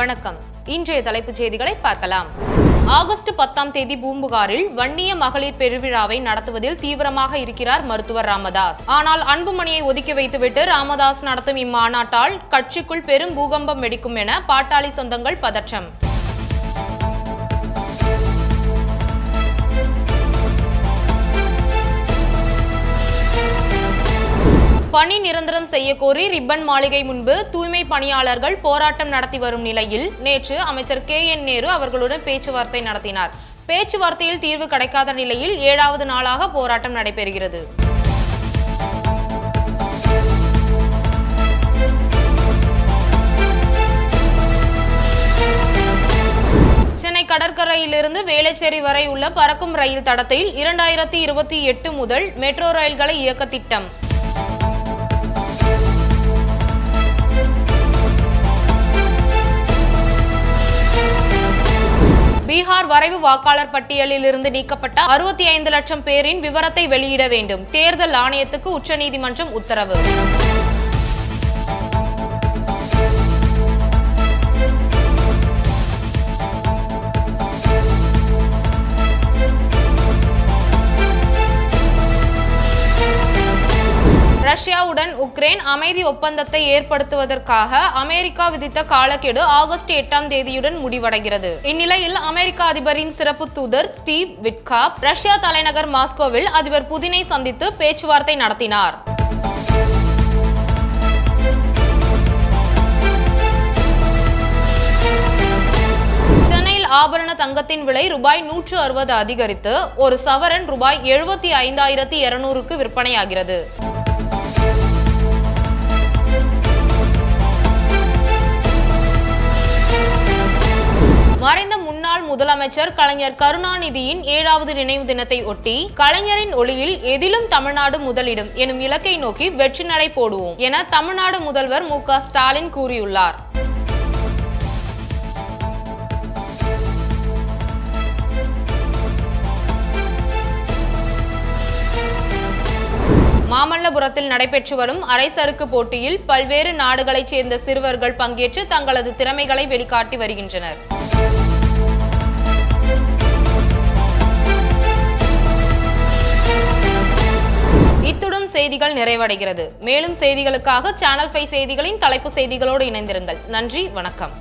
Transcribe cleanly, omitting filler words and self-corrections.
வணக்கம். இன்றைய தலைப்புச் செய்திகளை பார்க்கலாம். ஆகஸ்ட் 10ஆம் தேதி பூம்புகாரில் வன்னிய மகளிர் பெருவிழாவை நடத்துவதில் தீவிரமாக இருக்கிறார் மருத்துவர் ராமதாஸ். ஆனால் அன்புமணியை ஒதுக்கி வைத்துவிட்டு ராமதாஸ் நடத்தும் இம்மாநாட்டால் கட்சிக்குள் பெரும் பூகம்பம் வெடிக்கும் என பாட்டாளி சொந்தங்கள் பதற்றம். பணி நிரந்தரம் செய்ய கோரி ரிப்பன் மாளிகை முன்பு தூய்மை பணியாளர்கள் போராட்டம் நடத்தி வரும் நிலையில் நேற்று அமைச்சர் KN நேரு அவர்களுடன் பேச்சுவார்த்தை நடத்தினார். பேச்சுவார்த்தையில் தீர்வு கிடைக்காத நிலையில் 7வது நாளாக போராட்டம் நடைபெறுகிறது. சென்னை கடற்கரையிலிருந்து வேளச்சேரி வரை உள்ள பறக்கும் ரயில் தடத்தில் 2028 முதல் மெட்ரோ ரயில்களை இயக்க திட்டம். பீகார் வரைவு வாக்காளர் பட்டியலில் இருந்து நீக்கப்பட்ட 65 லட்சம் பேரின் விவரத்தை வெளியிட வேண்டும். தேர்தல் ஆணையத்துக்கு உச்சநீதிமன்றம் உத்தரவு. ரஷ்யாவுடன் உக்ரைன் அமைதி ஒப்பந்தத்தை ஏற்படுத்துவதற்காக அமெரிக்கா விதித்த காலக்கெடு ஆகஸ்ட் 8ஆம் தேதியுடன் முடிவடைகிறது. இந்நிலையில் அமெரிக்க அதிபரின் சிறப்பு தூதர் ஸ்டீவ் விட்காப் ரஷ்யா தலைநகர் மாஸ்கோவில் அதிபர் புதினை சந்தித்து பேச்சுவார்த்தை நடத்தினார். சென்னையில் ஆபரண தங்கத்தின் விலை ரூபாய் 160 அதிகரித்து ஒரு சவரன் ரூபாய் 75,200க்கு விற்பனையாகிறது. மறைந்த முன்னாள் முதலமைச்சர் கலைஞர் கருணாநிதியின் 7வது நினைவு தினத்தை ஒட்டி கலைஞரின் ஒளியில் எதிலும் தமிழ்நாடு முதலிடும் எனும் இலக்கை நோக்கி வெற்றி நடை போடுவோம் என தமிழ்நாடு முதல்வர் MK ஸ்டாலின் கூறியுள்ளார். மாமல்லபுரத்தில் நடைபெற்று வரும் அரைசறுக்கு போட்டியில் பல்வேறு நாடுகளைச் சேர்ந்த சிறுவர்கள் பங்கேற்று தங்களது திறமைகளை வெளிக்காட்டி வருகின்றனர். இத்துடன் செய்திகள் நிறைவடைகிறது. மேலும் செய்திகளுக்காக சேனல் 5 செய்திகளின் தலைப்பு செய்திகளோடு இணைந்திருங்கள். நன்றி, வணக்கம்.